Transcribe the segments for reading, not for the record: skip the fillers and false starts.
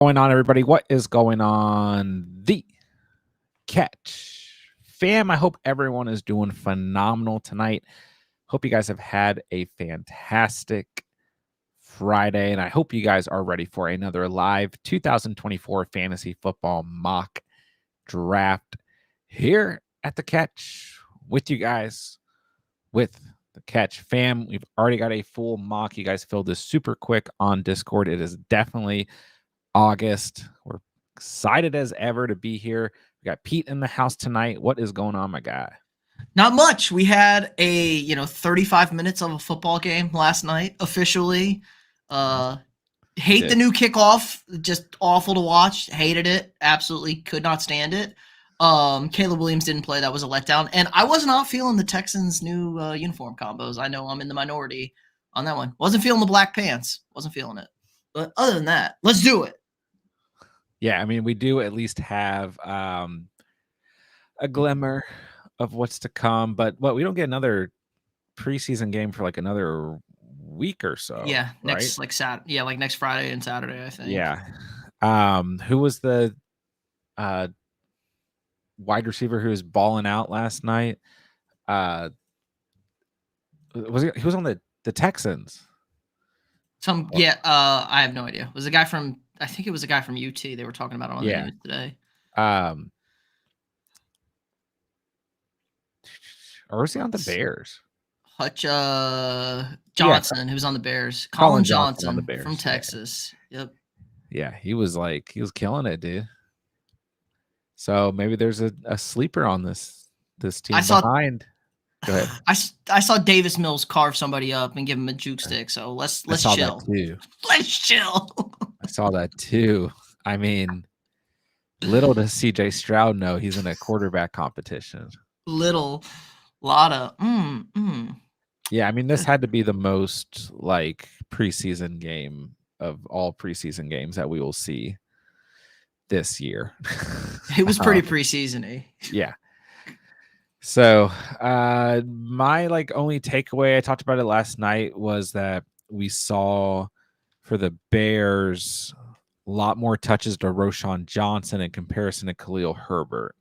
Going on, everybody? What is going on? The Catch fam. I hope everyone is doing phenomenal tonight. Hope you guys have had a fantastic Friday, and I hope you guys are ready for another live 2024 fantasy football mock draft here at the Catch with you guys. With the Catch fam, we've already got a full mock. You guys filled this super quick on Discord. It is definitely August. We're excited as ever to be here. We got Pete in the house tonight. What is going on, my guy? Not much. We had a 35 minutes of a football game last night officially. Hate the new kickoff. Just awful to watch. Hated it. Absolutely could not stand it. Caleb Williams didn't play. That was a letdown. And I was not feeling the Texans' new uniform combos. I know I'm in the minority on that one. Wasn't feeling the black pants. Wasn't feeling it. But other than that, let's do it. Yeah, I mean, we do at least have a glimmer of what's to come, but we don't get another preseason game for like another week or so. Yeah, next right? like next Friday and Saturday, I think. Yeah. Who was the wide receiver who was balling out last night? He was on the Texans. I have no idea. It was a guy from I think it was a guy from UT. They were talking about it on the news today. Or was he on the Bears? Hutch Johnson, who was on the Bears. Colin Johnson on the Bears from Texas. Yep. Yeah, he was killing it, dude. So maybe there's a sleeper on this team behind. Go ahead. I saw Davis Mills carve somebody up and give him a juke stick. So let's chill. Let's chill. I saw that too. I mean, little does CJ Stroud know he's in a quarterback competition. Lot of Yeah, I mean, this had to be the most like preseason game of all preseason games that we will see this year. It was pretty preseason-y. Yeah. So my only takeaway, I talked about it last night, was that we saw for the Bears a lot more touches to Roschon Johnson in comparison to Khalil Herbert.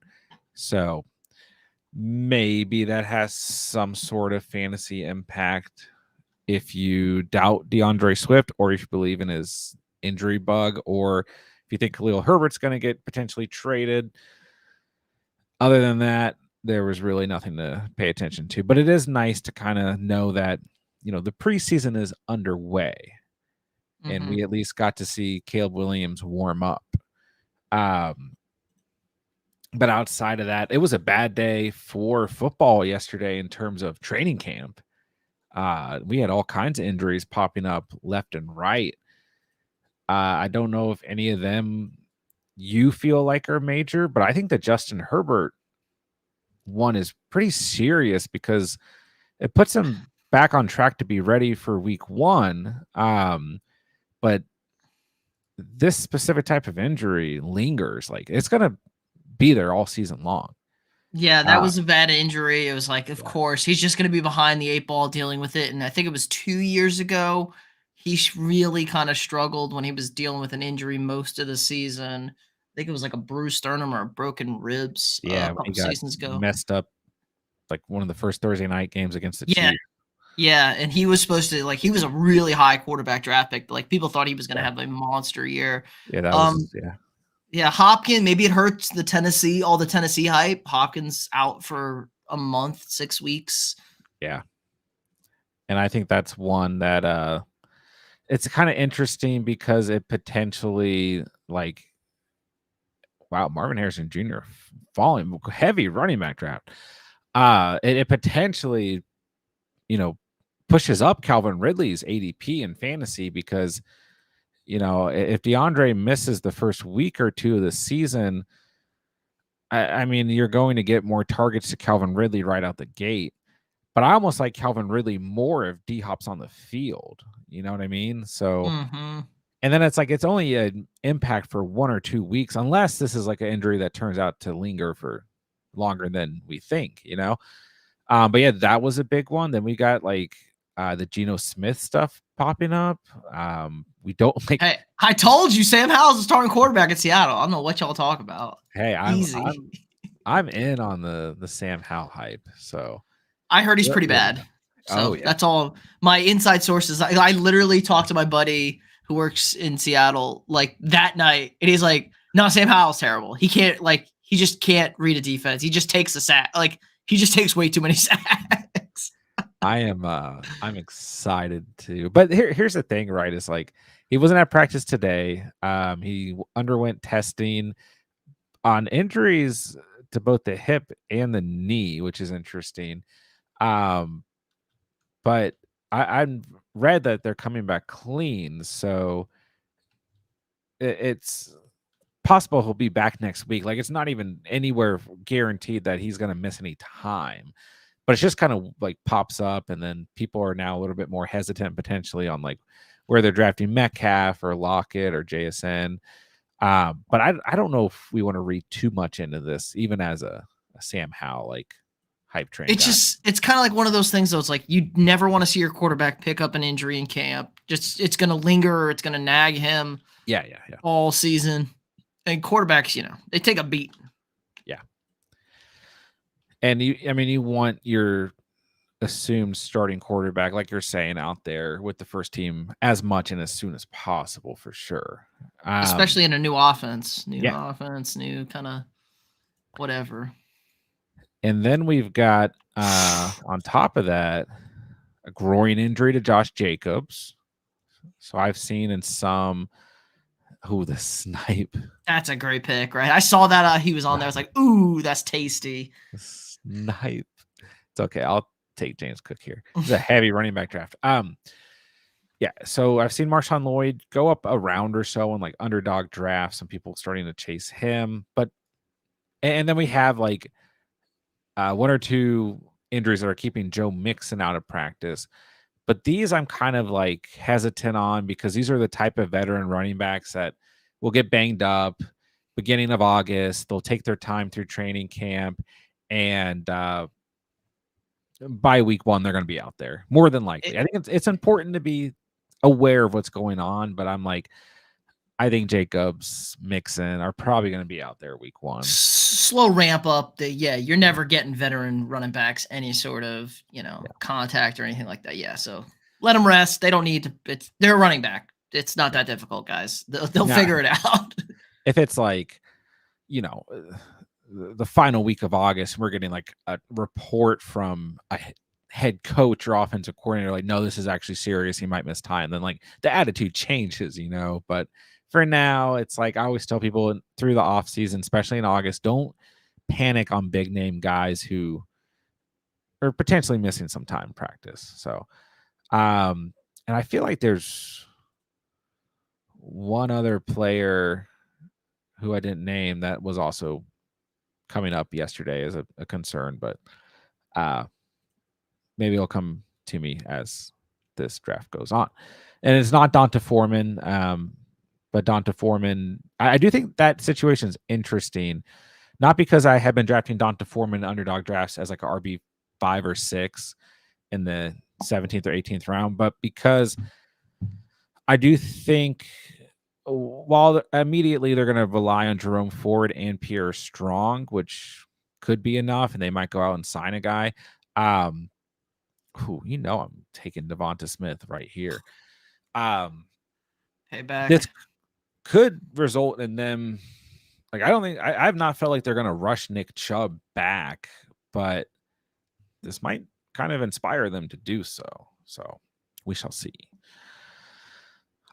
So maybe that has some sort of fantasy impact if you doubt DeAndre Swift, or if you believe in his injury bug, or if you think Khalil Herbert's going to get potentially traded. Other than that, there was really nothing to pay attention to. But it is nice to kind of know that, the preseason is underway. Mm-hmm. And we at least got to see Caleb Williams warm up. But outside of that, it was a bad day for football yesterday in terms of training camp. We had all kinds of injuries popping up left and right. I don't know if any of them you feel like are major, but I think that Justin Herbert one is pretty serious because it puts him back on track to be ready for week 1. But this specific type of injury lingers. It's going to be there all season long. Yeah, that was a bad injury. It was of course, he's just going to be behind the 8 ball dealing with it. And I think it was 2 years ago, he really kind of struggled when he was dealing with an injury most of the season. I think it was like a bruised sternum or broken ribs a couple seasons ago. Messed up one of the first Thursday night games against the Chiefs. Yeah, and he was supposed to he was a really high quarterback draft pick. People thought he was going to have a monster year. Yeah, that was Yeah, Hopkins, maybe it hurts all the Tennessee hype. Hopkins out for a month, 6 weeks. Yeah. And I think that's one that it's kind of interesting because it potentially Marvin Harrison Jr. falling heavy running back draft. It potentially, pushes up Calvin Ridley's ADP in fantasy because if DeAndre misses the first week or 2 of the season, I mean, you're going to get more targets to Calvin Ridley right out the gate. But I almost like Calvin Ridley more if D-Hop's on the field. You know what I mean? So, and then it's only an impact for 1 or 2 weeks, unless this is an injury that turns out to linger for longer than we think, But yeah, that was a big one. Then we got the Geno Smith stuff popping up. We don't like. Hey, I told you Sam Howell's the starting quarterback at Seattle. I don't know what y'all talk about. Hey, Easy. I'm in on the Sam Howell hype. So I heard he's pretty bad. So that's all my inside sources. I literally talked to my buddy who works in Seattle like that night, and he's like, "No, Sam Howell's terrible. He can't like he just can't read a defense. He just takes a sack. Like he just takes way too many sacks." I'm excited to. But here's the thing, right? Is like he wasn't at practice today. He underwent testing on injuries to both the hip and the knee, which is interesting. But I read that they're coming back clean, so it's possible he'll be back next week. Like it's not even anywhere guaranteed that he's going to miss any time, but it's just kind of like pops up, and then people are now a little bit more hesitant potentially on like where they're drafting Metcalf or Lockett or JSN. But I don't know if we want to read too much into this, even as a Sam Howell like hype train. It's kind of like one of those things though. It's like you never want to see your quarterback pick up an injury in camp. Just it's going to linger, or it's going to nag him. Yeah. All season. And quarterbacks, they take a beat. Yeah. And you want your assumed starting quarterback, like you're saying, out there with the first team as much and as soon as possible for sure. Especially in a new offense. New kind of whatever. And then we've got on top of that a groin injury to Josh Jacobs. So I've seen in some the snipe. That's a great pick, right? I saw that he was on there. I was like, ooh, that's tasty. Snipe. It's okay. I'll take James Cook here. It's a heavy running back draft. Yeah. So I've seen Marshawn Lloyd go up a round or so in like underdog drafts. Some people starting to chase him, and then we have like one or two injuries that are keeping Joe Mixon out of practice. But these I'm kind of like hesitant on because these are the type of veteran running backs that will get banged up beginning of August. They'll take their time through training camp, and by week 1, they're going to be out there more than likely. I think it's important to be aware of what's going on, but I'm like, I think Jacobs, Mixon are probably going to be out there week 1. Slow ramp up. You're never getting veteran running backs any sort of, contact or anything like that. Yeah, so let them rest. They don't need to. They're running back. It's not that difficult, guys. They'll figure it out. If it's like, the final week of August, we're getting like a report from a head coach or offensive coordinator, like, no, this is actually serious. He might miss time. Then like the attitude changes, but for now, it's like I always tell people through the off season, especially in August, don't panic on big name guys who are potentially missing some time in practice. So, and I feel like there's one other player who I didn't name that was also coming up yesterday as a concern, but maybe it'll come to me as this draft goes on. And it's not Donta Foreman. But Donta Foreman, I do think that situation is interesting, not because I have been drafting Donta Foreman underdog drafts as like a RB5 or 6 in the 17th or 18th round, but because I do think while immediately they're going to rely on Jerome Ford and Pierre Strong, which could be enough, and they might go out and sign a guy. I'm taking Devonta Smith right here. Payback. This could result in them. Like, I've not felt like they're going to rush Nick Chubb back, but this might kind of inspire them to do so. So we shall see.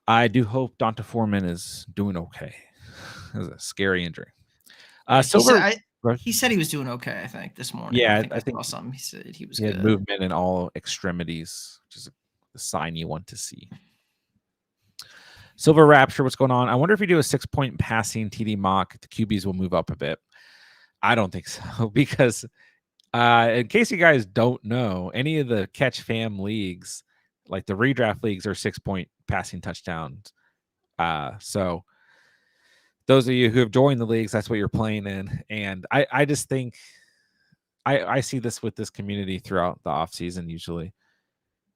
I do hope Donta Foreman is doing okay. It was a scary injury. He said he was doing okay, I think, this morning. Yeah, I think I saw something. He said he was good. Had movement in all extremities, which is a sign you want to see. Silver Rapture, what's going on? I wonder if you do a 6-point passing TD mock, the QBs will move up a bit. I don't think so, because in case you guys don't know, any of the Catch Fam leagues, like the redraft leagues, are 6-point passing touchdowns. So those of you who have joined the leagues, that's what you're playing in. And I just think I see this with this community throughout the offseason usually.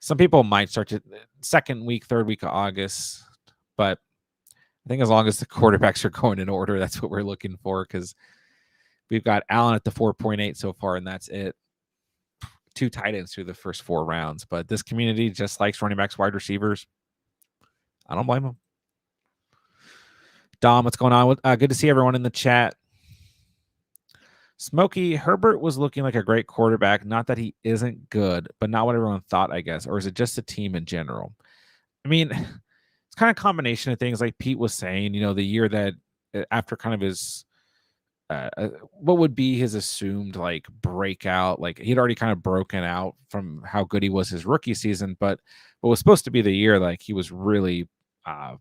Some people might start to second week, third week of August, but I think as long as the quarterbacks are going in order, that's what we're looking for, because we've got Allen at the 4.8 so far, and that's it. 2 tight ends through the first 4 rounds. But this community just likes running backs, wide receivers. I don't blame them. Dom, what's going on? Good to see everyone in the chat. Smokey, Herbert was looking like a great quarterback. Not that he isn't good, but not what everyone thought, I guess. Or is it just the team in general? I mean, it's kind of a combination of things, like Pete was saying, the year that after kind of his what would be his assumed like breakout, like he'd already kind of broken out from how good he was his rookie season, but what was supposed to be the year like he was really I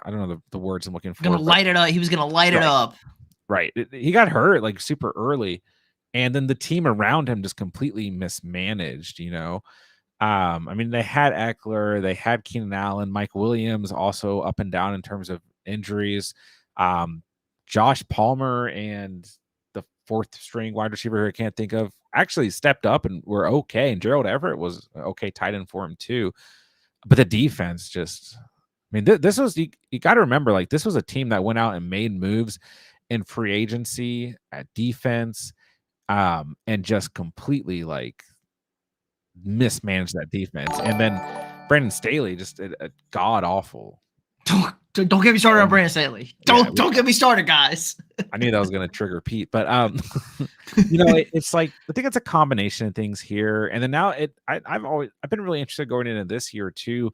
don't know the words I'm looking for. Gonna light it up. He was gonna light it up. Right. He got hurt like super early, and then the team around him just completely mismanaged, I mean, they had Eckler, they had Keenan Allen, Mike Williams also up and down in terms of injuries. Josh Palmer and the 4th string wide receiver who I can't think of actually stepped up and were okay. And Gerald Everett was okay tight end for him too. But the defense just, I mean, this was, you got to remember, like, this was a team that went out and made moves in free agency at defense, and just completely like mismanaged that defense. And then Brandon Staley just a god awful. Don't get me started on Brandon Staley. Don't get me started, guys. I knew that was going to trigger Pete, but it's like I think it's a combination of things here. And then now I've been really interested going into this year too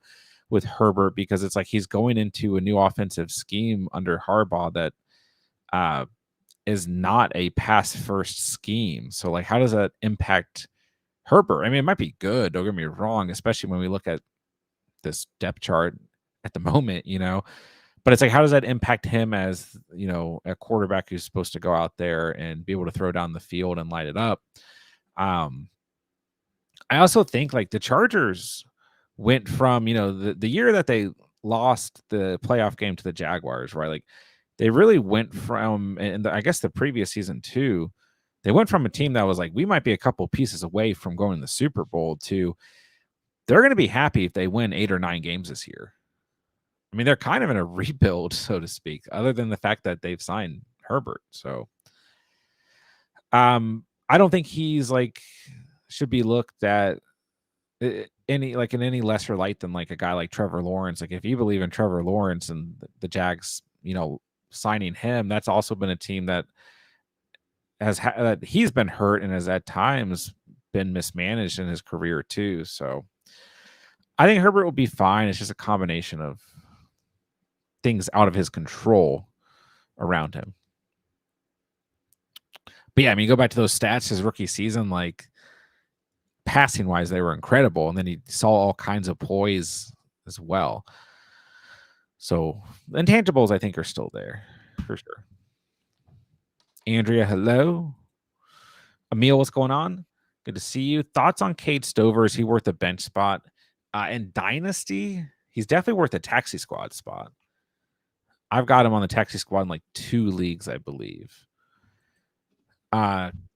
with Herbert, because it's like he's going into a new offensive scheme under Harbaugh that is not a pass first scheme. So like, how does that impact Herbert? I mean, it might be good, don't get me wrong, especially when we look at this depth chart at the moment, but it's like, how does that impact him as, a quarterback who's supposed to go out there and be able to throw down the field and light it up? I also think like the Chargers went from, the year that they lost the playoff game to the Jaguars, right? Like they really went from, and I guess the previous season too, they went from a team that was like, we might be a couple pieces away from going to the Super Bowl to they're going to be happy if they win 8 or 9 games this year. I mean, they're kind of in a rebuild, so to speak, other than the fact that they've signed Herbert. So I don't think he's like should be looked at in any lesser light than like a guy like Trevor Lawrence. Like if you believe in Trevor Lawrence and the Jags, signing him, that's also been a team that has he's been hurt and has at times been mismanaged in his career too. So I think Herbert will be fine. It's just a combination of things out of his control around him. But yeah, I mean, go back to those stats his rookie season, like passing wise, they were incredible. And then he saw all kinds of poise as well. So the intangibles, I think, are still there for sure. Andrea, hello. Emil, what's going on? Good to see you. Thoughts on Cade Stover? Is he worth a bench spot? In Dynasty, he's definitely worth a taxi squad spot. I've got him on the taxi squad in like 2 leagues, I believe.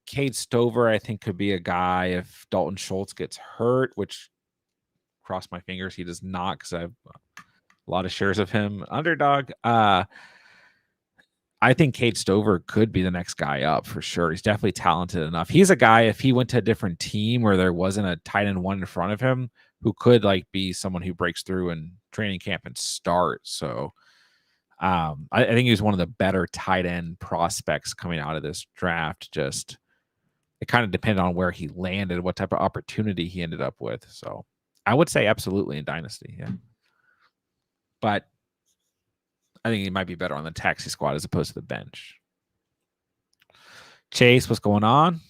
Cade Stover, I think, could be a guy if Dalton Schultz gets hurt, which, cross my fingers, he does not, because I have a lot of shares of him. Underdog. I think Cade Stover could be the next guy up for sure. He's definitely talented enough. He's a guy, if he went to a different team where there wasn't a tight end 1 in front of him, who could like be someone who breaks through in training camp and start. So I think he was one of the better tight end prospects coming out of this draft. Just it kind of depended on where he landed, what type of opportunity he ended up with. So I would say absolutely in Dynasty, yeah. But I think he might be better on the taxi squad as opposed to the bench. Chase, what's going on?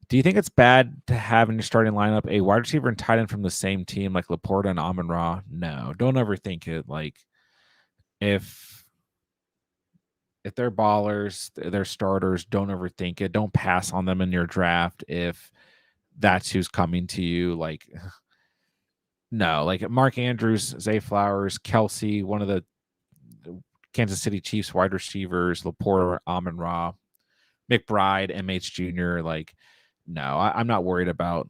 Do you think it's bad to have in your starting lineup a wide receiver and tight end from the same team like Laporta and Amon-Ra? No, don't overthink it. Like if they're ballers, they're starters, don't overthink it. Don't pass on them in your draft if that's who's coming to you. Like no, like Mark Andrews, Zay Flowers, Kelsey, one of the Kansas City Chiefs wide receivers, Laporta, Amon-Ra, McBride, MH Jr. Like, no, I'm not worried about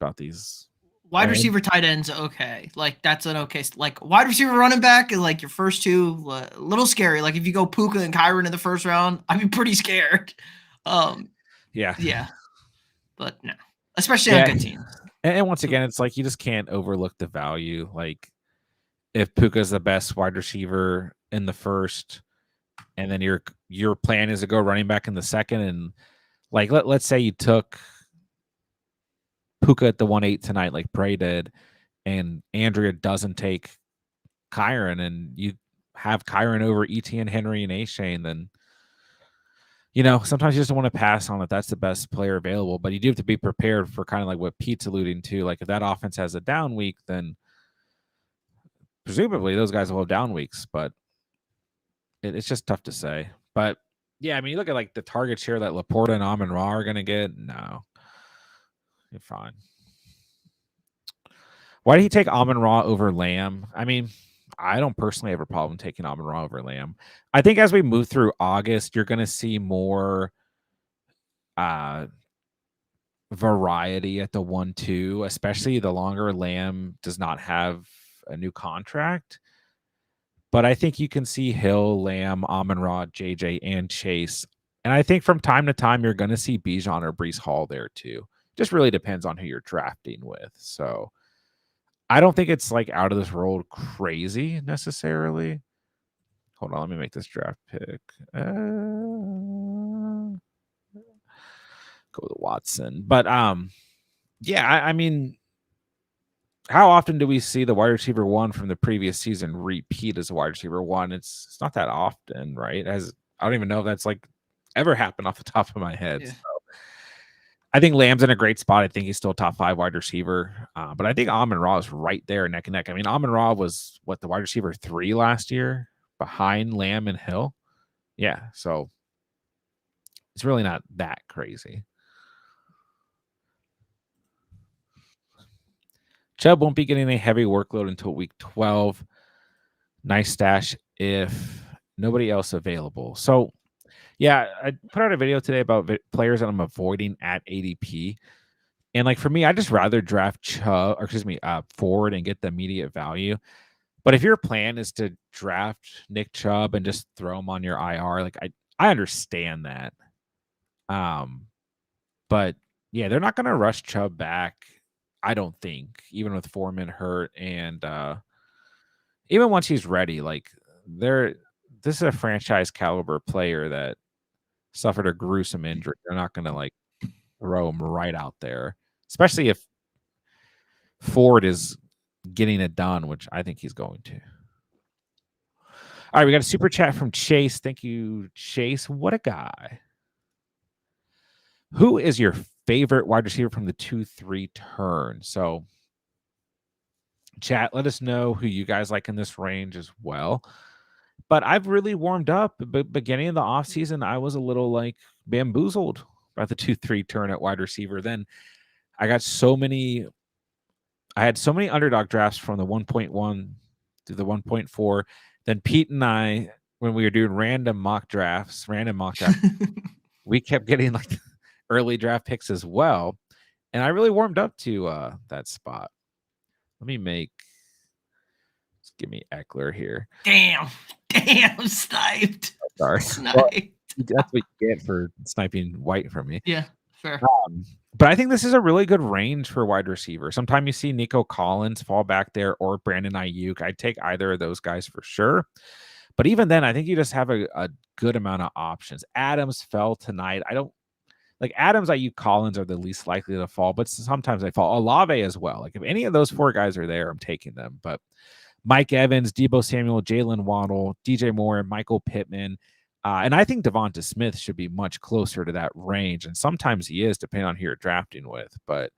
about these. Wide receiver, tight ends, okay. Like, that's an okay. Like, wide receiver, running back, like, your first two, a little scary. Like, if you go Puka and Kyron in the first round, I'd be pretty scared. Yeah. But no. Especially on good teams. And once again, it's like you just can't overlook the value. Like, if Puka's the best wide receiver in the first, and then your plan is to go running back in the second, and like let's say you took Puka at the 1-8 tonight, like Bray did, and Andrea doesn't take Kyron, and you have Kyron over Etienne, Henry, and A-Shane, then sometimes you just don't want to pass on it. That's the best player available, but you do have to be prepared for kind of like what Pete's alluding to. Like, if that offense has a down week, then presumably those guys will have down weeks, but it's just tough to say. But yeah, I mean, you look at like the target share that Laporta and Amon-Ra are going to get. No, you're fine. Why did he take Amon-Ra over Lamb? I mean, I don't personally have a problem taking Amon-Ra over Lamb. I think as we move through August, you're going to see more variety at the 1-2, especially the longer Lamb does not have a new contract. But I think you can see Hill, Lamb, Amon-Ra, JJ, and Chase. And I think from time to time, you're going to see Bijan or Breece Hall there too. Just really depends on who you're drafting with. So I don't think it's like out of this world crazy necessarily. Hold on, let me make this draft pick. Go with Watson. But yeah, I mean, how often do we see the wide receiver 1 from the previous season repeat as a wide receiver 1? It's not that often, right? I don't even know if that's like ever happened off the top of my head. Yeah. So I think Lamb's in a great spot. I think he's still top 5 wide receiver. But I think Amon-Ra is right there neck and neck. I mean, Amon-Ra was the wide receiver 3 last year behind Lamb and Hill. Yeah. So it's really not that crazy. Chubb won't be getting a heavy workload until week 12. Nice stash if nobody else available. So, yeah, I put out a video today about players that I'm avoiding at ADP. And like for me, I just rather draft Ford and get the immediate value. But if your plan is to draft Nick Chubb and just throw him on your IR, like I understand that. But yeah, they're not going to rush Chubb back, I don't think, even with Foreman hurt, and even once he's ready. Like, this is a franchise caliber player that suffered a gruesome injury. They're not going to like throw him right out there, especially if Ford is getting it done, which I think he's going to. All right, we got a super chat from Chase. Thank you, Chase. What a guy. Who is your favorite wide receiver from the 2-3 turn? So, chat, let us know who you guys like in this range as well. But I've really warmed up. Beginning of the offseason, I was a little like bamboozled by the 2-3 turn at wide receiver. Then I had so many underdog drafts from the 1.1 to the 1.4. Then Pete and I, when we were doing random mock drafts, we kept getting like early draft picks as well. And I really warmed up to that spot. Just give me Eckler here. Damn, sniped. Sorry. Sniped. Well, that's what you get for sniping White from me. Yeah, fair. But I think this is a really good range for wide receiver. Sometimes you see Nico Collins fall back there or Brandon Ayuk. I'd take either of those guys for sure. But even then, I think you just have a good amount of options. Adams fell tonight. I don't like Adams, Ayuk, Collins are the least likely to fall, but sometimes they fall. Olave as well. Like if any of those 4 guys are there, I'm taking them. But Mike Evans, Deebo Samuel, Jalen Waddle, DJ Moore, Michael Pittman. And I think Devonta Smith should be much closer to that range. And sometimes he is, depending on who you're drafting with. But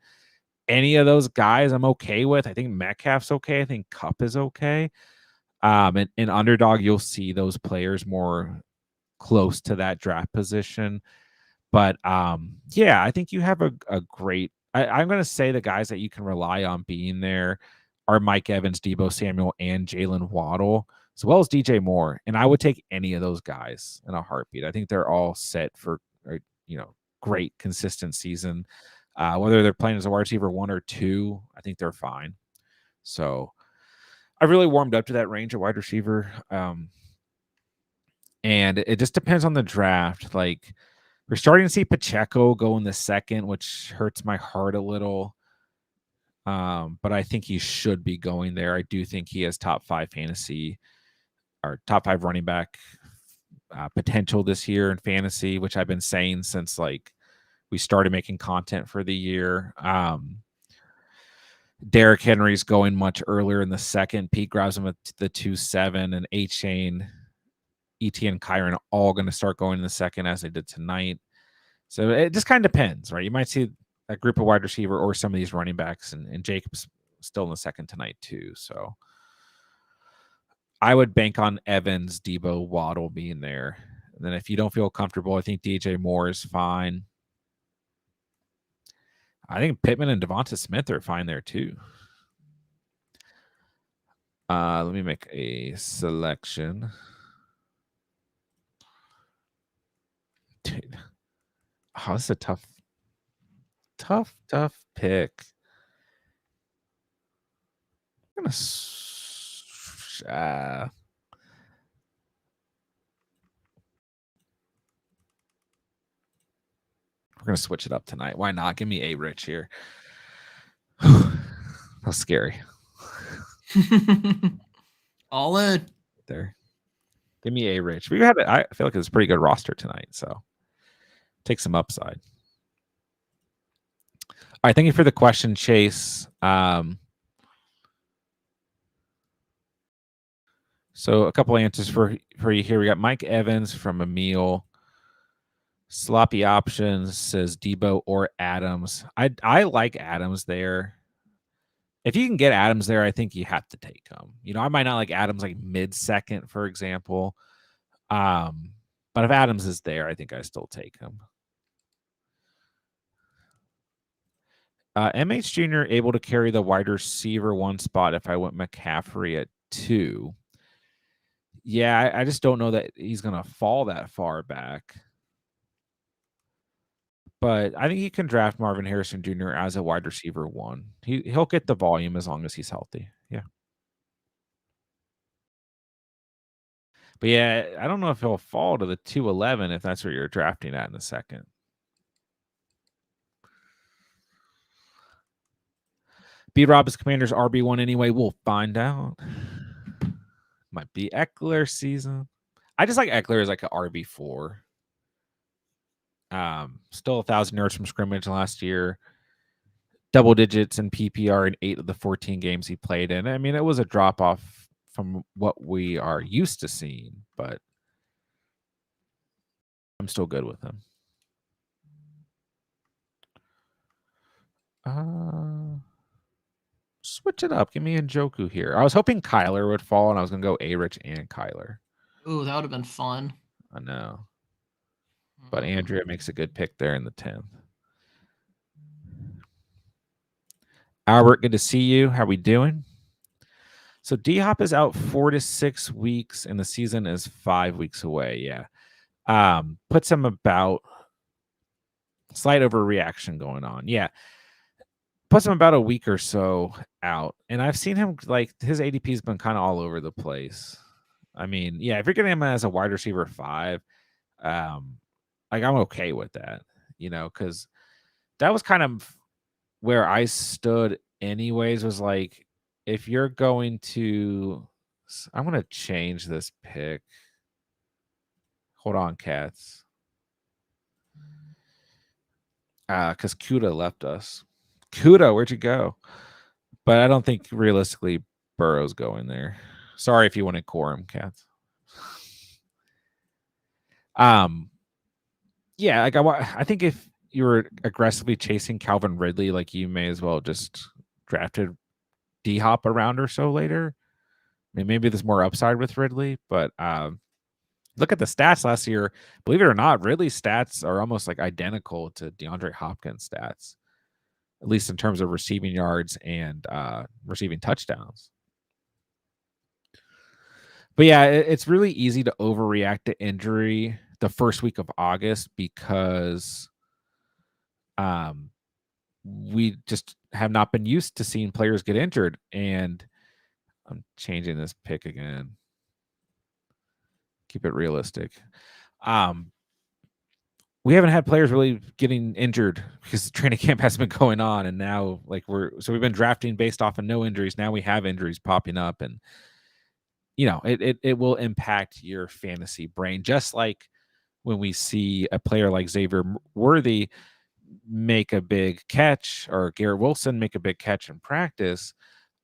any of those guys I'm okay with. I think Metcalf's okay. I think Kupp is okay. And in Underdog, you'll see those players more close to that draft position. But yeah, I think you have a great I'm going to say the guys that you can rely on being there are Mike Evans, Deebo Samuel, and Jalen Waddle, as well as DJ Moore. And I would take any of those guys in a heartbeat. I think they're all set for great consistent season. Whether they're playing as a wide receiver 1 or 2, I think they're fine. So I really warmed up to that range of wide receiver. And it just depends on the draft. Like, we're starting to see Pacheco go in the second, which hurts my heart a little. But I think he should be going there. I do think he has top 5 fantasy or top 5 running back potential this year in fantasy, which I've been saying since like we started making content for the year. Derrick Henry's going much earlier in the second. Pete grabs him at the 2-7, and A-Chain, ETN, Kyron all going to start going in the second as they did tonight. So it just kind of depends, right? You might see a group of wide receiver or some of these running backs, and Jacob's still in the second tonight too. So I would bank on Evans, Debo, Waddle being there. And then if you don't feel comfortable, I think DJ Moore is fine. I think Pittman and Devonta Smith are fine there too. Let me make a selection. Dude. Oh, this is a tough pick. I'm gonna we're gonna switch it up tonight. Why not? Give me A-Rich here. That's scary. All in there. Give me A-Rich. We had it. I feel like it's a pretty good roster tonight, so take some upside. All right, thank you for the question, Chase. So a couple answers for you here. We got Mike Evans from Emil. Sloppy options says Debo or Adams. I like Adams there. If you can get Adams there, I think you have to take him. You know, I might not like Adams like mid-second, for example. But if Adams is there, I think I still take him. MH Jr. able to carry the wide receiver 1 spot if I went McCaffrey at 2. Yeah, I just don't know that he's going to fall that far back. But I think he can draft Marvin Harrison Jr. as a wide receiver 1. He'll get the volume as long as he's healthy. Yeah. But yeah, I don't know if he'll fall to the 211 if that's where you're drafting at in a second. B-Rob is Commander's RB1 anyway. We'll find out. Might be Eckler season. I just like Eckler as like an RB4. Still 1,000 yards from scrimmage last year. Double digits in PPR in 8 of the 14 games he played in. I mean, it was a drop off from what we are used to seeing, but I'm still good with him. Switch it up. Give me Njoku here. I was hoping Kyler would fall, and I was going to go A-Rich and Kyler. Ooh, that would have been fun. I know. But Andrea makes a good pick there in the 10th. Albert, good to see you. How we doing? So D-Hop is out 4 to 6 weeks, and the season is 5 weeks away. Yeah. Puts him about slight overreaction going on. Yeah. Puts him about a week or so out. And I've seen him, like, his ADP has been kind of all over the place. I mean, yeah, if you're getting him as a wide receiver 5, like, I'm okay with that, you know, because that was kind of where I stood anyways, was like, if you're going to, I'm going to change this pick. Hold on, cats. Because Kuda left us. Kuda, where'd you go? But I don't think realistically Burrow's going there. Sorry if you wanted Corum, cats. Yeah, like I think if you were aggressively chasing Calvin Ridley, like, you may as well just drafted D-Hop a round or so later. I mean, maybe there's more upside with Ridley, but look at the stats last year. Believe it or not, Ridley's stats are almost like identical to DeAndre Hopkins' stats, at least in terms of receiving yards and receiving touchdowns. But yeah, it's really easy to overreact to injury the first week of August because we just have not been used to seeing players get injured. And I'm changing this pick again. Keep it realistic. We haven't had players really getting injured because the training camp has been going on, and now we've been drafting based off of no injuries. Now we have injuries popping up, and it will impact your fantasy brain, just like when we see a player like Xavier Worthy make a big catch or Garrett Wilson make a big catch in practice.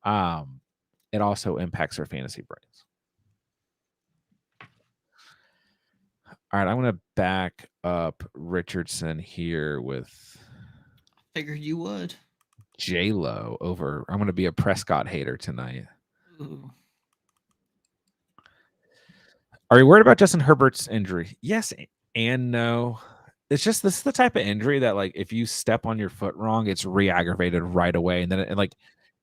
It also impacts our fantasy brains. All right, I'm going to back up Richardson here with Figured you would. J-Lo over. I'm going to be a Prescott hater tonight. Ooh. Are you worried about Justin Herbert's injury? Yes and no. It's just this is the type of injury that, like, if you step on your foot wrong, it's re-aggravated right away, and then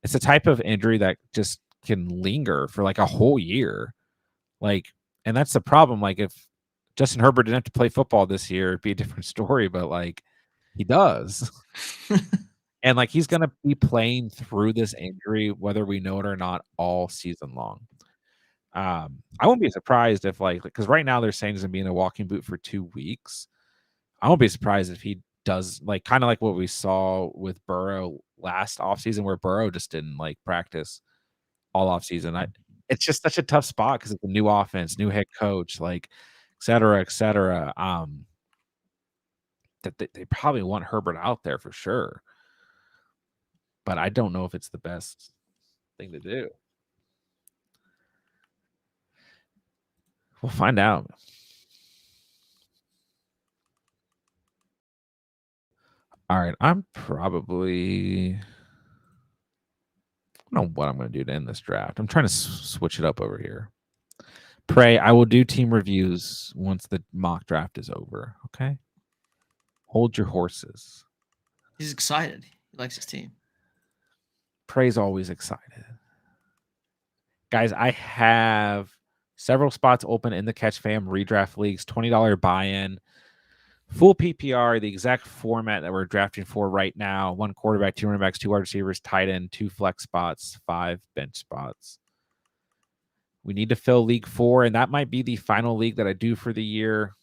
it's a type of injury that just can linger for like a whole year. Like, and that's the problem. Like, if Justin Herbert didn't have to play football this year, it'd be a different story. But like, he does. And like, he's going to be playing through this injury, whether we know it or not, all season long. I won't be surprised if because right now they're saying he's going to be in a walking boot for 2 weeks. I won't be surprised if he does, like, kind of like what we saw with Burrow last offseason, where Burrow just didn't practice all offseason. It's just such a tough spot because it's a new offense, new head coach, like, et cetera, et cetera. That they probably want Herbert out there for sure. But I don't know if it's the best thing to do. We'll find out. All right, I'm probably, I don't know what I'm going to do to end this draft. I'm trying to switch it up over here. Pray, I will do team reviews once the mock draft is over. Okay. Hold your horses. He's excited. He likes his team. Pray's always excited. Guys, I have several spots open in the Catch Fam redraft leagues, $20 buy-in, full PPR, the exact format that we're drafting for right now. 1 quarterback, 2 running backs, 2 wide receivers, tight end, 2 flex spots, 5 bench spots. We need to fill League 4, and that might be the final league that I do for the year.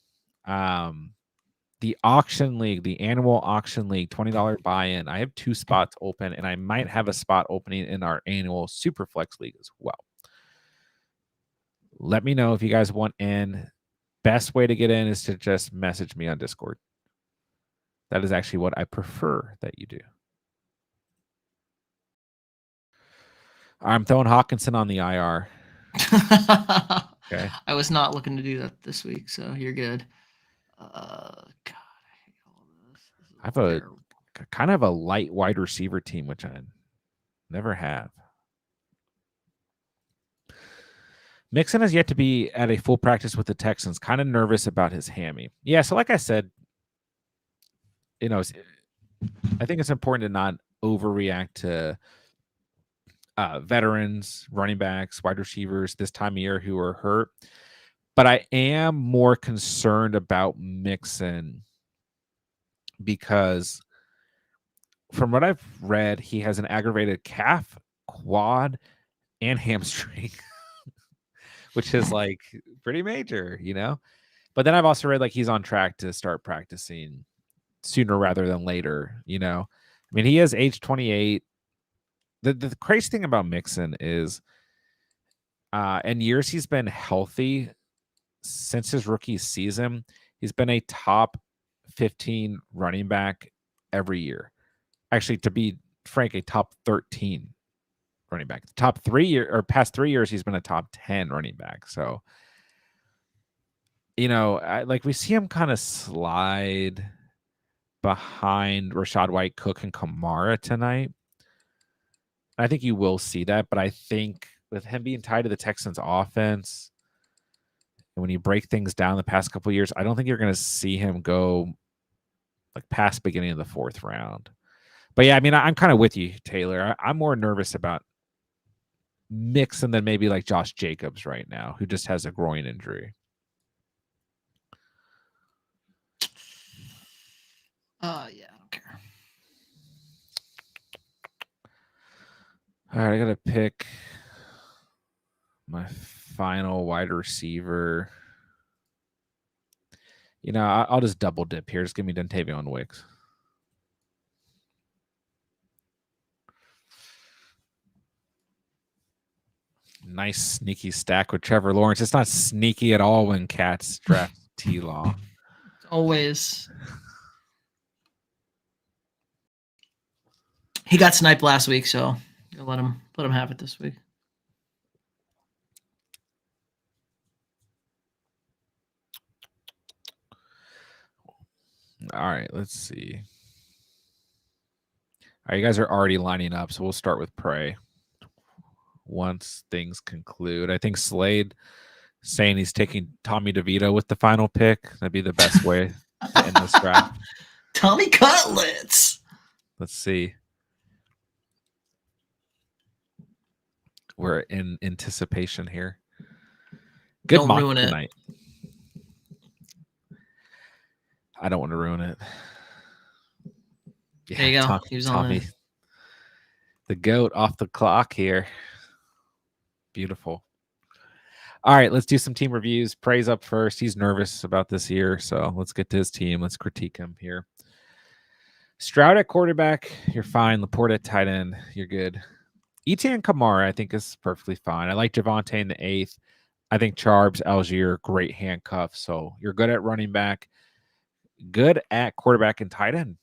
The auction league, the annual auction league, $20 buy-in. I have 2 spots open, and I might have a spot opening in our annual Superflex league as well. Let me know if you guys want in. Best way to get in is to just message me on Discord. That is actually what I prefer that you do. I'm throwing Hawkinson on the IR. Okay. I was not looking to do that this week, so you're good. God, I hate all this. I have a kind of a light wide receiver team, which I never have. Mixon has yet to be at a full practice with the Texans. Kind of nervous about his hammy. Yeah, so like I said, I think it's important to not overreact to veterans, running backs, wide receivers this time of year who are hurt. But I am more concerned about Mixon because from what I've read, he has an aggravated calf, quad, and hamstring, which is like pretty major, But then I've also read he's on track to start practicing sooner rather than later, I mean, he is age 28. The crazy thing about Mixon is in years he's been healthy since his rookie season, he's been a top 15 running back every year. Actually, to be frank, a top 13 running back. The top 3 year or past 3 years, he's been a top 10 running back. So, we see him kind of slide behind Rachaad White, Cook, and Kamara tonight. I think you will see that, but I think with him being tied to the Texans offense, and when you break things down the past couple of years, I don't think you're going to see him go past beginning of the 4th round. But yeah, I mean, I'm kind of with you, Taylor. I'm more nervous about Mixon than maybe Josh Jacobs right now, who just has a groin injury. Yeah, I don't care. All right, I gotta pick my final wide receiver. You know, I'll just double dip here. Just give me Dontavion Wicks. Nice sneaky stack with Trevor Lawrence. It's not sneaky at all when Cats draft T-Law. Always. He got sniped last week, so let him have it this week. All right, let's see. All right, you guys are already lining up, so we'll start with Prey. Once things conclude, I think Slade saying he's taking Tommy DeVito with the final pick. That'd be the best way to end this draft. Tommy Cutlets. Let's see. We're in anticipation here. Good Don't mock ruin it. tonight. I don't want to ruin it. Yeah, there you go. He was Tommy, the GOAT off the clock here. Beautiful. All right, let's do some team reviews. Prey's up first. He's nervous about this year, so let's get to his team. Let's critique him here. Stroud at quarterback, you're fine. Laporte at tight end, you're good. Etienne Kamara, I think, is perfectly fine. I like Javonte in the 8th. I think Charbs, Algier, great handcuff. So you're good at running back, good at quarterback and tight end.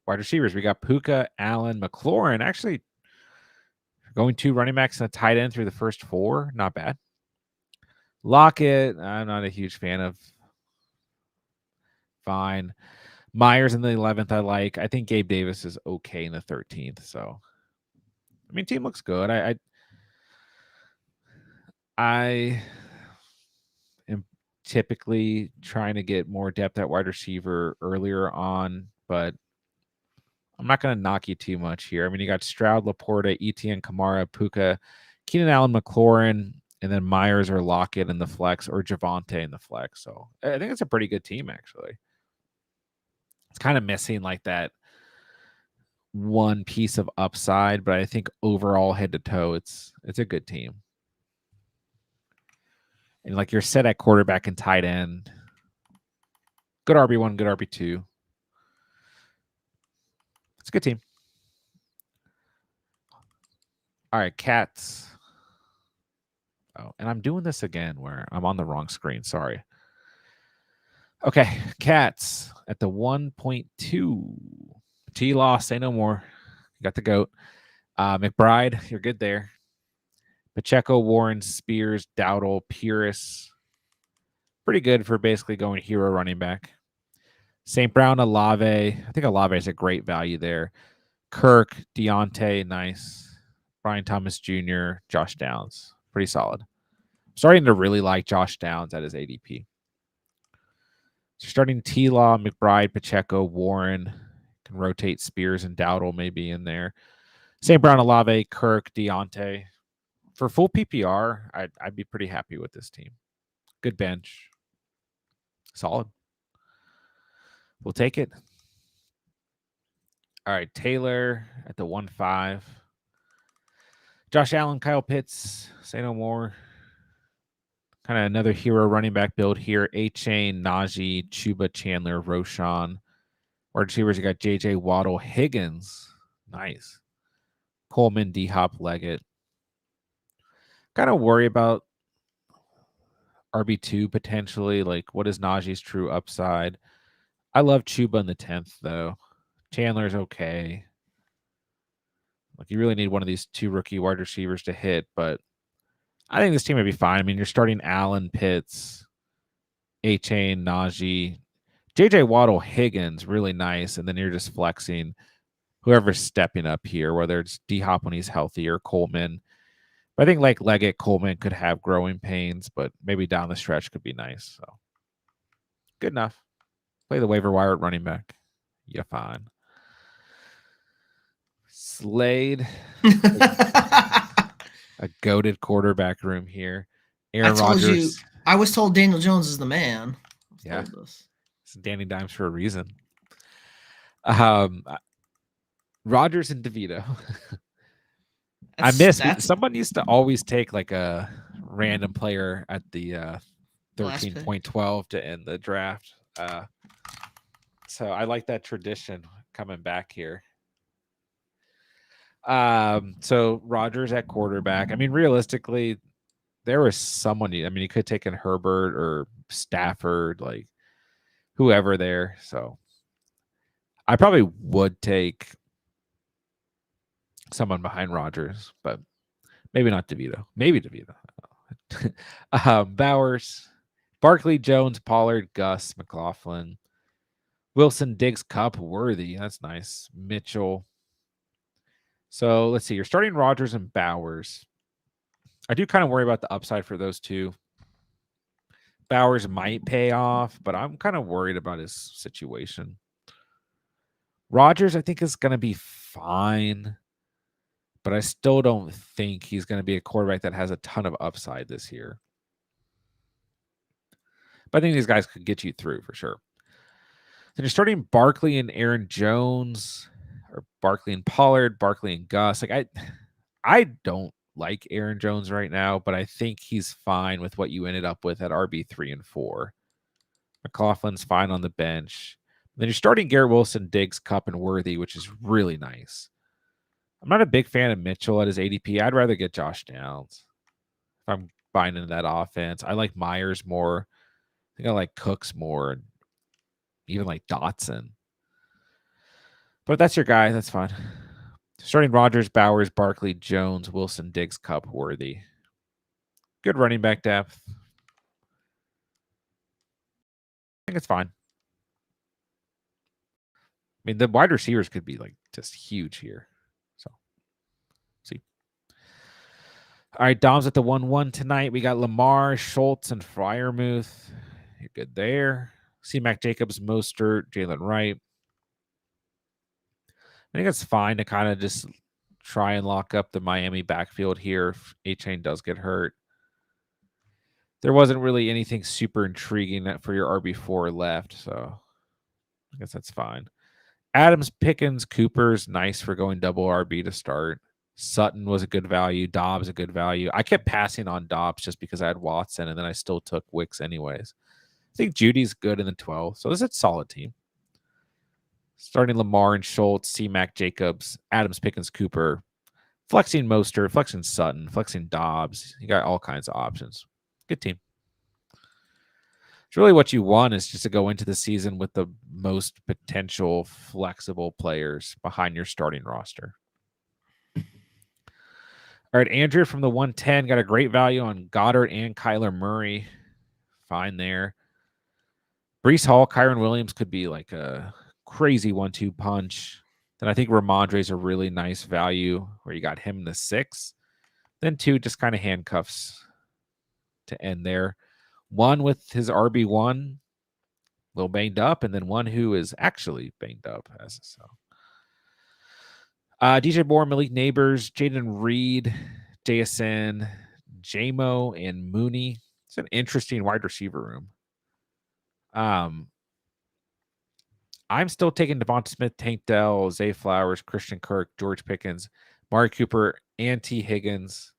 Wide receivers, we got Puka, Allen, McLaurin. Actually, going 2 running backs and a tight end through the first 4, not bad. Lockett, I'm not a huge fan of. Fine. Myers in the 11th, I like. I think Gabe Davis is okay in the 13th. So, I mean, team looks good. I am typically trying to get more depth at wide receiver earlier on, but I'm not going to knock you too much here. I mean, you got Stroud, Laporta, Etienne, Kamara, Puka, Keenan Allen, McLaurin, and then Myers or Lockett in the flex or Javonte in the flex. So I think it's a pretty good team, actually. It's kind of missing like that one piece of upside, but I think overall head to toe, it's a good team. And like you're set at quarterback and tight end. Good RB1, good RB2. It's a good team. All right, Cats. Oh, and I'm doing this again where I'm on the wrong screen. Sorry. Okay, Cats at the 1.2. T-Law, say no more. You got the GOAT. McBride, you're good there. Pacheco, Warren, Spears, Dowdle, Pierce. Pretty good for basically going hero running back. St. Brown, Olave. I think Olave is a great value there. Kirk, Deontay, nice. Brian Thomas Jr., Josh Downs. Pretty solid. I'm starting to really like Josh Downs at his ADP. So starting T-Law, McBride, Pacheco, Warren. Can rotate Spears and Dowdle maybe in there. St. Brown, Olave, Kirk, Deontay. For full PPR, I'd be pretty happy with this team. Good bench. Solid. We'll take it. All right, Taylor at the 1.5. Josh Allen, Kyle Pitts, say no more. Kind of another hero running back build here. A-Chain, Najee, Chuba, Chandler, Roshan. Wide receivers, you got J.J. Waddle, Higgins. Nice. Coleman, D-Hop, Leggett. Kind of worry about RB2 potentially. Like, what is Najee's true upside? I love Chuba in the 10th, though. Chandler's okay. Like, you really need one of these 2 rookie wide receivers to hit, but I think this team would be fine. I mean, you're starting Allen, Pitts, A-Chain, Najee, J.J. Waddle, Higgins, really nice, and then you're just flexing whoever's stepping up here, whether it's D-Hop when he's healthy or Coleman. But I think like Leggett, Coleman could have growing pains, but maybe down the stretch could be nice. So good enough. Play the waiver wire at running back. Yeah, fine. Slade. A goated quarterback room here. Aaron Rodgers. I was told Daniel Jones is the man. Yeah. It's Danny Dimes for a reason. Rodgers and DeVito. I miss That's someone used to always take like a random player at the last pick. 13.12 to end the draft. So I like that tradition coming back here. So Rodgers at quarterback. I mean, realistically, there was someone. I mean, you could take in Herbert or Stafford, like whoever there. So I probably would take someone behind Rodgers, but maybe not DeVito. Maybe DeVito. Bowers, Barkley, Jones, Pollard, Gus, McLaughlin, Wilson, Diggs, Cup, Worthy. That's nice. Mitchell. So let's see. You're starting Rodgers and Bowers. I do kind of worry about the upside for those two. Bowers might pay off, but I'm kind of worried about his situation. Rodgers, I think, is going to be fine, but I still don't think he's going to be a quarterback that has a ton of upside this year. But I think these guys could get you through for sure. Then you're starting Barkley and Aaron Jones, or Barkley and Pollard, Barkley and Gus. Like I don't like Aaron Jones right now, but I think he's fine with what you ended up with at RB3 and 4. McLaughlin's fine on the bench. Then you're starting Garrett Wilson, Diggs, Cup, and Worthy, which is really nice. I'm not a big fan of Mitchell at his ADP. I'd rather get Josh Downs if I'm buying into that offense. I like Myers more. I think I like Cooks more, and even like Dotson. But that's your guy. That's fine. Starting Rodgers, Bowers, Barkley, Jones, Wilson, Diggs, Cup, Worthy. Good running back depth. I think it's fine. I mean, the wide receivers could be like just huge here. So, see. All right, Dom's at the 1-1 tonight. We got Lamar, Schultz, and Freiermuth. You're good there. See Mac Jacobs, Mostert, Jalen Wright. I think it's fine to kind of just try and lock up the Miami backfield here if A-Chain does get hurt. There wasn't really anything super intriguing for your RB4 left, so I guess that's fine. Adams, Pickens, Cooper's nice for going double RB to start. Sutton was a good value. Dobbs a good value. I kept passing on Dobbs just because I had Watson, and then I still took Wicks anyways. I think Judy's good in the 12, so this is a solid team. Starting Lamar and Schultz, C-Mac Jacobs, Adams, Pickens, Cooper, flexing Mostert, flexing Sutton, flexing Dobbs. You got all kinds of options. Good team. It's really what you want is just to go into the season with the most potential flexible players behind your starting roster. All right, Andrew from the 110 got a great value on Goddard and Kyler Murray. Fine there. Breece Hall, Kyron Williams could be like a crazy 1-2 punch. Then I think Ramondre's a really nice value where you got him in the 6. Then 2 just kind of handcuffs to end there. 1 with his RB1, a little banged up, and then 1 who is actually banged up. DJ Moore, Malik Neighbors, Jaden Reed, JSN, JMO, and Mooney. It's an interesting wide receiver room. I'm still taking Devonta Smith, Tank Dell, Zay Flowers, Christian Kirk, George Pickens, Mari Cooper, and T. Higgins.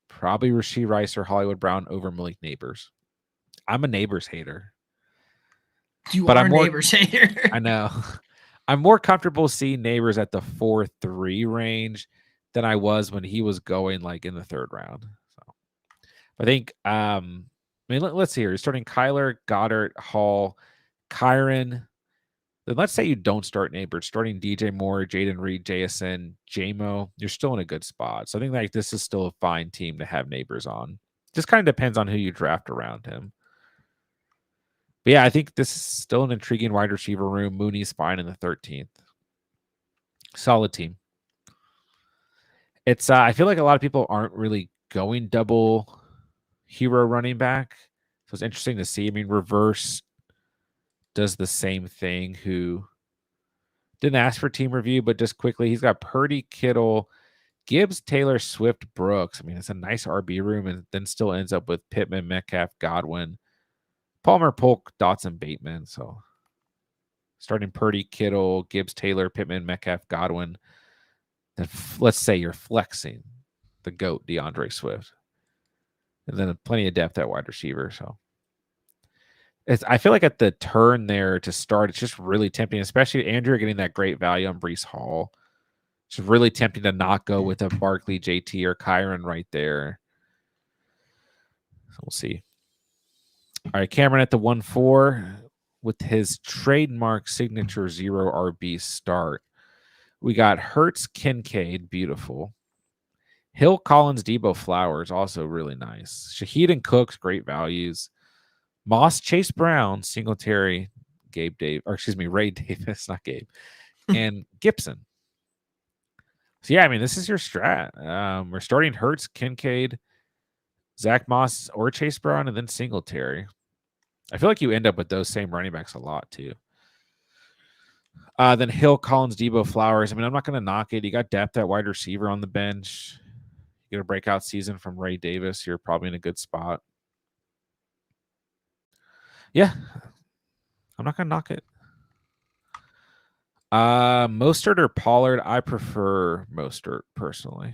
Probably Rashee Rice or Hollywood Brown over Malik Neighbors. I'm a Neighbors hater. Are a Neighbors hater. I know. I'm more comfortable seeing Neighbors at the 4-3 range than I was when he was going like in the 3rd round. So I think let's see here. You're starting Kyler, Goddard, Hall, Kyron. Then let's say you don't start Neighbors, starting DJ Moore, Jaden Reed, JSN, JMO. You're still in a good spot. So I think like this is still a fine team to have Neighbors on. Just kind of depends on who you draft around him. But yeah, I think this is still an intriguing wide receiver room. Mooney's fine in the 13th. Solid team. It's I feel like a lot of people aren't really going double hero running back. So it's interesting to see. I mean, Reverse does the same thing, who didn't ask for team review, but just quickly, he's got Purdy, Kittle, Gibbs, Taylor, Swift, Brooks. I mean, it's a nice RB room, and then still ends up with Pittman, Metcalf, Godwin, Palmer, Polk, Dotson, Bateman. So starting Purdy, Kittle, Gibbs, Taylor, Pittman, Metcalf, Godwin. then let's say you're flexing the GOAT DeAndre Swift, and then plenty of depth at wide receiver. So I feel like at the turn there to start, it's just really tempting, especially Andrew getting that great value on Brees Hall. It's really tempting to not go with a Barkley, JT, or Kyron right there. So we'll see. All right, Cameron at the 1-4 with his trademark signature 0 RB start. We got Hertz, Kincaid, beautiful. Hill, Collins, Debo, Flowers, also really nice. Shaheed and Cooks, great values. Moss, Chase Brown, Singletary, Ray Davis, not Gabe, and Gibson. So yeah, I mean, this is your strat. We're starting Hertz, Kincaid, Zach Moss, or Chase Brown, and then Singletary. I feel like you end up with those same running backs a lot too. Then Hill, Collins, Debo, Flowers. I mean, I'm not going to knock it. You got depth at wide receiver on the bench. You get a breakout season from Ray Davis. You're probably in a good spot. Yeah, I'm not going to knock it. Mostert or Pollard? I prefer Mostert personally,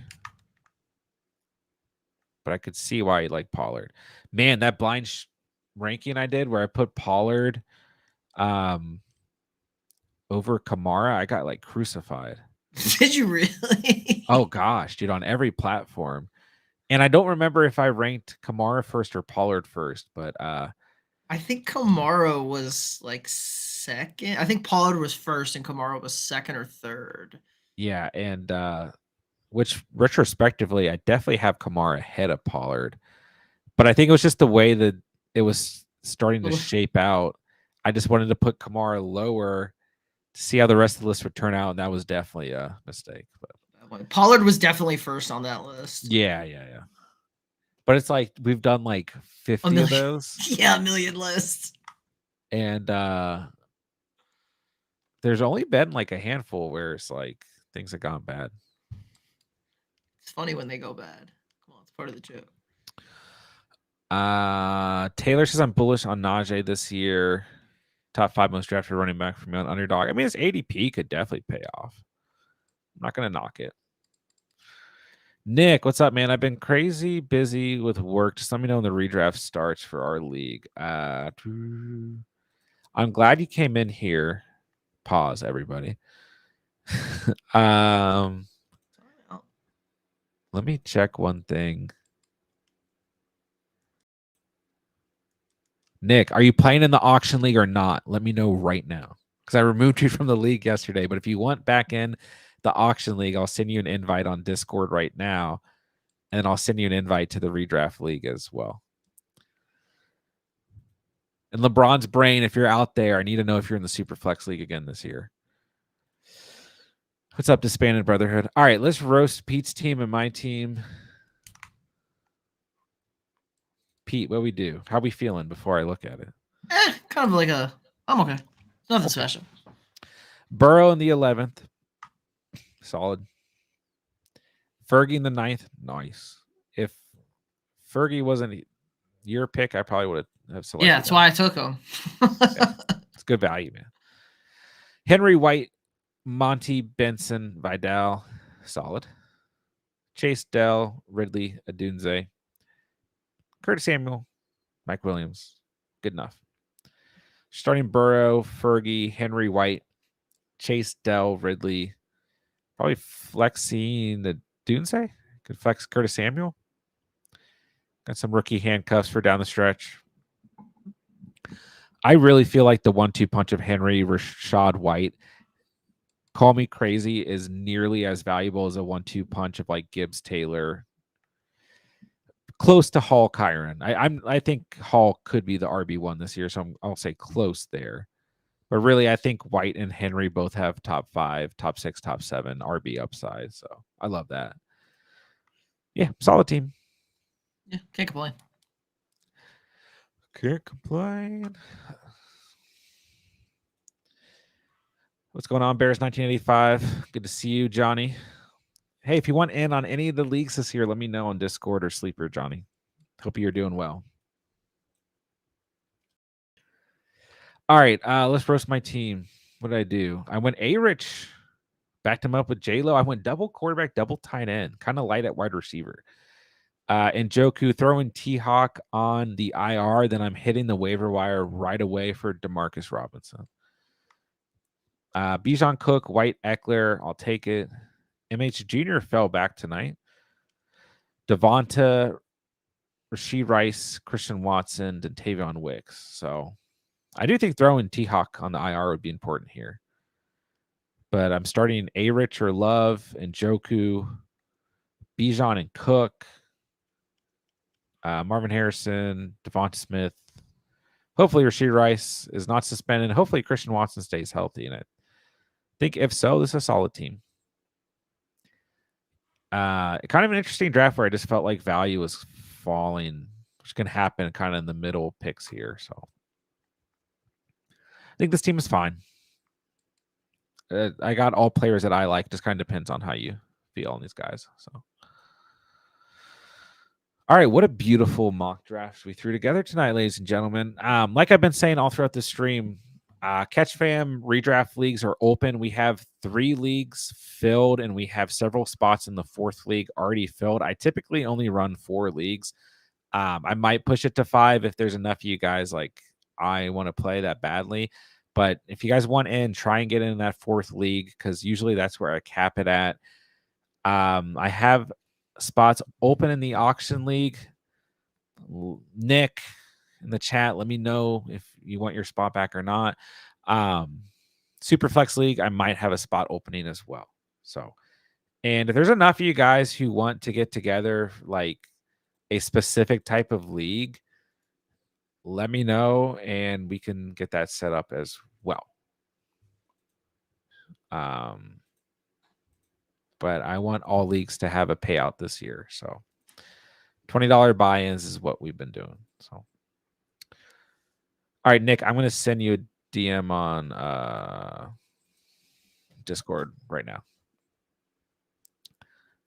but I could see why you like Pollard. Man, that blind ranking I did where I put Pollard over Kamara, I got like crucified. Did you really? Oh gosh, dude, on every platform. And I don't remember if I ranked Kamara first or Pollard first, but I think Kamara was like second. I think Pollard was first and Kamara was second or third. Yeah, and which retrospectively, I definitely have Kamara ahead of Pollard. But I think it was just the way that it was starting to shape out. I just wanted to put Kamara lower to see how the rest of the list would turn out, and that was definitely a mistake. But Pollard was definitely first on that list. Yeah. But it's like we've done like 50 of those. Yeah, a million lists. And there's only been like a handful where it's like things have gone bad. It's funny when they go bad. Come on, it's part of the joke. Taylor says I'm bullish on Najee this year. Top 5 most drafted running back for me on Underdog. I mean, his ADP could definitely pay off. I'm not going to knock it. Nick, what's up, man? I've been crazy busy with work. Just let me know when the redraft starts for our league. I'm glad you came in here. Pause, everybody. Let me check one thing. Nick, are you playing in the auction league or not? Let me know right now. Because I removed you from the league yesterday. But if you want back in the auction league, I'll send you an invite on Discord right now. And I'll send you an invite to the redraft league as well. And LeBron's brain, if you're out there, I need to know if you're in the Superflex League again this year. What's up, Disbanded Brotherhood? All right, let's roast Pete's team and my team. Pete, what we do? How we feeling before I look at it? Kind of like I'm okay. Nothing special. Burrow in the 11th. Solid. Fergie in the 9th. Nice. If Fergie wasn't your pick, I probably would have selected. Yeah, that's why I took him. Yeah. It's good value, man. Henry White, Monty, Benson, Vidal. Solid. Chase Dell, Ridley, Adunze. Curtis Samuel, Mike Williams. Good enough. Starting Burrow, Fergie, Henry White, Chase Dell, Ridley. Probably flexing the Dunze. Could flex Curtis Samuel. Got some rookie handcuffs for down the stretch. I really feel like the 1-2 punch of Henry, Rashad White, call me crazy, is nearly as valuable as a 1-2 punch of like Gibbs, Taylor. Close to Hall, Kyron. I think Hall could be the RB1 this year, so I'll say close there. But really, I think White and Henry both have top 5, top 6, top 7 RB upside. So I love that. Yeah, solid team. Yeah, can't complain. Can't complain. What's going on, Bears 1985? Good to see you, Johnny. Hey, if you want in on any of the leagues this year, let me know on Discord or Sleeper, Johnny. Hope you're doing well. All right, let's roast my team. What did I do? I went A-Rich backed him up with J-Lo. I went double quarterback, double tight end, kind of light at wide receiver. And Joku throwing T-Hawk on the IR, then I'm hitting the waiver wire right away for Demarcus Robinson. Bijan Cook, White Eckler, I'll take it. MH Jr. fell back tonight. Devonta, Rashee Rice, Christian Watson, and Tavion Wicks. So I do think throwing T-Hawk on the IR would be important here. But I'm starting A-Rich or Love and Joku, Bijan and Cook, Marvin Harrison, Devonta Smith. Hopefully Rashee Rice is not suspended. Hopefully Christian Watson stays healthy in it. I think if so, this is a solid team. Kind of an interesting draft where I just felt like value was falling, which can happen kind of in the middle picks here. So I think this team is fine. I got all players that I like. Just kind of depends on how you feel on these guys. So, all right, what a beautiful mock draft we threw together tonight, ladies and gentlemen. Like I've been saying all throughout the stream, Catch Fam redraft leagues are open. We have 3 leagues filled, and we have several spots in the 4th league already filled. I typically only run 4 leagues. I might push it to 5 if there's enough of you guys like I want to play that badly. But if you guys want in, try and get in that 4th league because usually that's where I cap it at. I have spots open in the auction league. Nick in the chat, let me know if you want your spot back or not. Superflex league, I might have a spot opening as well. So, and if there's enough of you guys who want to get together like a specific type of league, let me know and we can get that set up as well. But I want all leagues to have a payout this year. So $20 buy-ins is what we've been doing. So, all right, Nick, I'm going to send you a DM on Discord right now.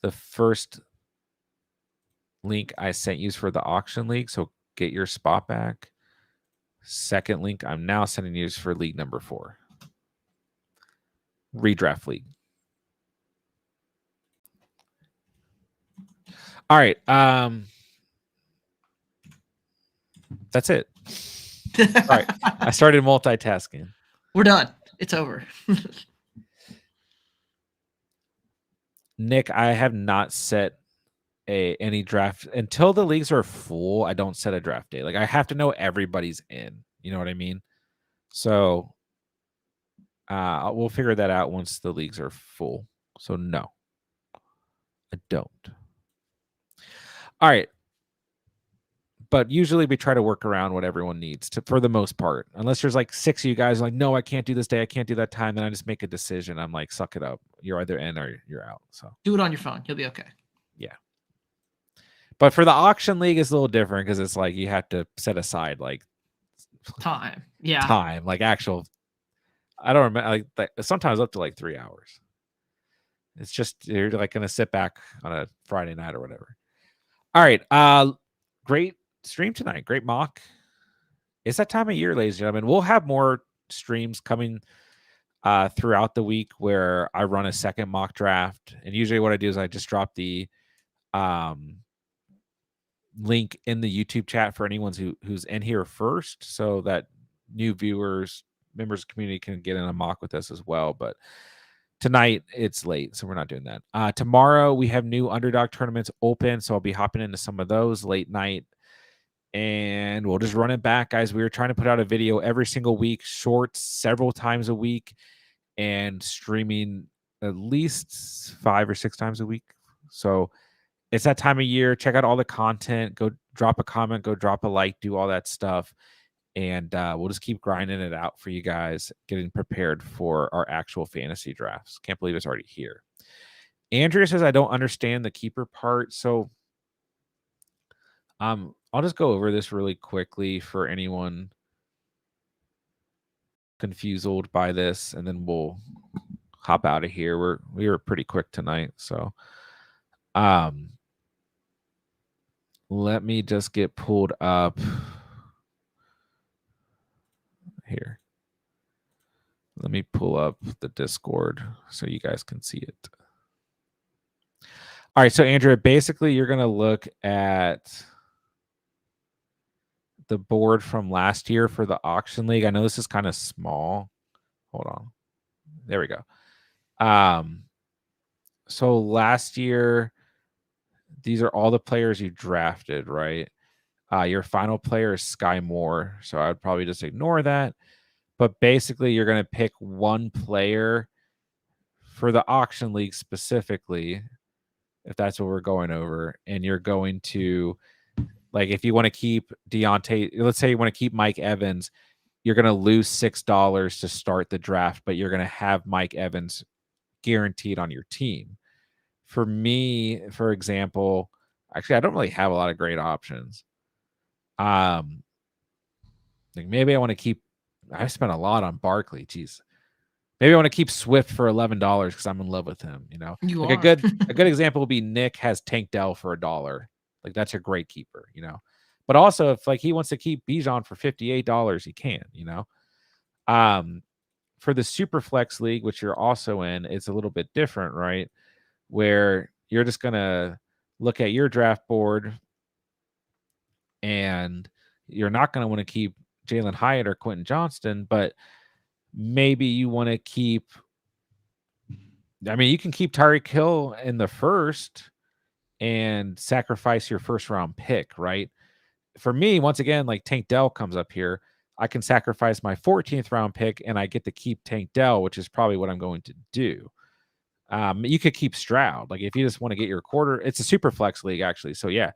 The first link I sent you is for the auction league. So get your spot back. Second link I'm now sending you is for league number 4. Redraft league. All right. That's it. All right. I started multitasking. We're done. It's over. Nick, I have not set any draft until the leagues are full. I don't set a draft date. Like I have to know everybody's in. You know what I mean? So we'll figure that out once the leagues are full. So no, I don't. All right. But usually we try to work around what everyone needs to, for the most part, unless there's like 6 of you guys like, no, I can't do this day. I can't do that time. Then I just make a decision. I'm like, suck it up. You're either in or you're out. So do it on your phone. You'll be okay. Yeah. But for the auction league, it's a little different because it's like you have to set aside like time. Yeah. Time, like actual. I don't remember. Like sometimes up to like 3 hours. It's just you're like gonna sit back on a Friday night or whatever. All right. Great stream tonight. Great mock. It's that time of year, ladies and gentlemen. We'll have more streams coming throughout the week where I run a second mock draft. And usually what I do is I just drop the link in the YouTube chat for anyone who's in here first so that new viewers, members of the community can get in a mock with us as well. But tonight it's late, so we're not doing that. Tomorrow we have new Underdog tournaments open, so I'll be hopping into some of those late night. And we'll just run it back, guys. We were trying to put out a video every single week, shorts several times a week, and streaming at least 5 or 6 times a week. So it's that time of year. Check out all the content. Go drop a comment. Go drop a like. Do all that stuff. And we'll just keep grinding it out for you guys, getting prepared for our actual fantasy drafts. Can't believe it's already here. Andrea says, I don't understand the keeper part. So I'll just go over this really quickly for anyone confused by this, and then we'll hop out of here. We were pretty quick tonight. So let me just get pulled up here. Let me pull up the Discord so you guys can see it. All right, so Andrea, basically you're going to look at the board from last year for the auction league. I know this is kind of small. Hold on. There we go. So last year, these are all the players you drafted, right? Your final player is Sky Moore, so I would probably just ignore that. But basically, you're going to pick one player for the auction league specifically, if that's what we're going over, and you're going to, like, if you want to keep Deontay, let's say you want to keep Mike Evans, you're going to lose $6 to start the draft, but you're going to have Mike Evans guaranteed on your team. For me, for example, actually, I don't really have a lot of great options. Like maybe I want to keep. I spent a lot on Barkley. Jeez, maybe I want to keep Swift for $11 because I'm in love with him. You know, You like are. a good example would be Nick has Tank Dell for $1. Like that's a great keeper. You know, but also if like he wants to keep Bijan for $58, he can. You know, for the Superflex League, which you're also in, it's a little bit different, right? Where you're just gonna look at your draft board and you're not going to want to keep Jalen Hyatt or Quentin Johnston, but maybe you want to keep. I mean, you can keep Tyreek Hill in the first and sacrifice your first round pick, right? For me, once again, like Tank Dell comes up here, I can sacrifice my 14th round pick and I get to keep Tank Dell, which is probably what I'm going to do. You could keep Stroud. Like if you just want to get your quarter, it's a super flex league actually. So yeah,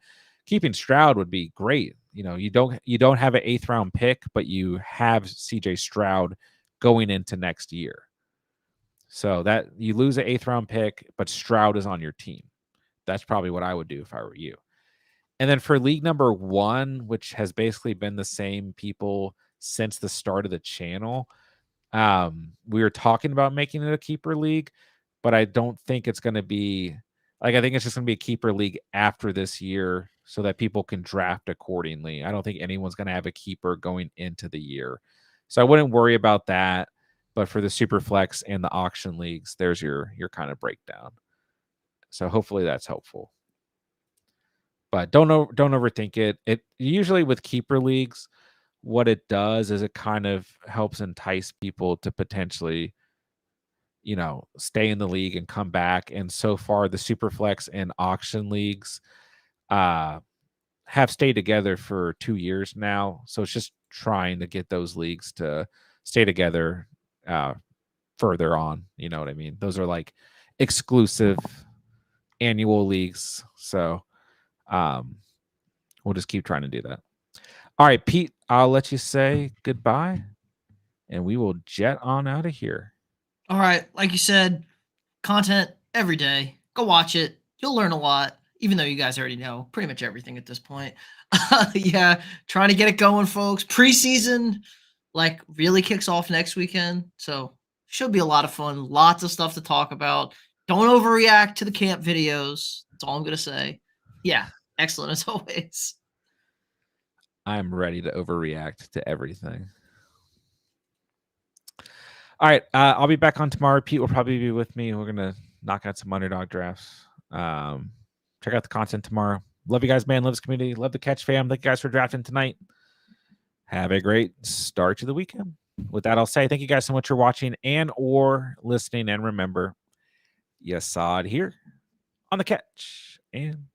keeping Stroud would be great. You know, you don't have an 8th round pick, but you have CJ Stroud going into next year. So that you lose an 8th round pick, but Stroud is on your team. That's probably what I would do if I were you. And then for league number 1, which has basically been the same people since the start of the channel, we were talking about making it a keeper league, but I don't think it's going to be like, I think it's just going to be a keeper league after this year so that people can draft accordingly. I don't think anyone's going to have a keeper going into the year. So I wouldn't worry about that. But for the super flex and the auction leagues, there's your kind of breakdown. So hopefully that's helpful. But don't overthink it. It usually with keeper leagues, what it does is it kind of helps entice people to potentially, you know, stay in the league and come back. And so far, the Superflex and auction leagues have stayed together for 2 years now. So it's just trying to get those leagues to stay together further on. You know what I mean? Those are like exclusive annual leagues. So we'll just keep trying to do that. All right, Pete, I'll let you say goodbye and we will jet on out of here. All right, like you said, content every day. Go watch it. You'll learn a lot, even though you guys already know pretty much everything at this point. Yeah, trying to get it going, folks. Preseason, like, really kicks off next weekend, so should be a lot of fun. Lots of stuff to talk about. Don't overreact to the camp videos. That's all I'm gonna say. Yeah, excellent as always. I'm ready to overreact to everything. All right, I'll be back on tomorrow. Pete will probably be with me. We're gonna knock out some underdog drafts. Check out the content tomorrow. Love you guys, man. Love this community. Love the Catch fam. Thank you guys for drafting tonight. Have a great start to the weekend. With that, I'll say thank you guys so much for watching and or listening. And remember, you saw it here on the Catch. And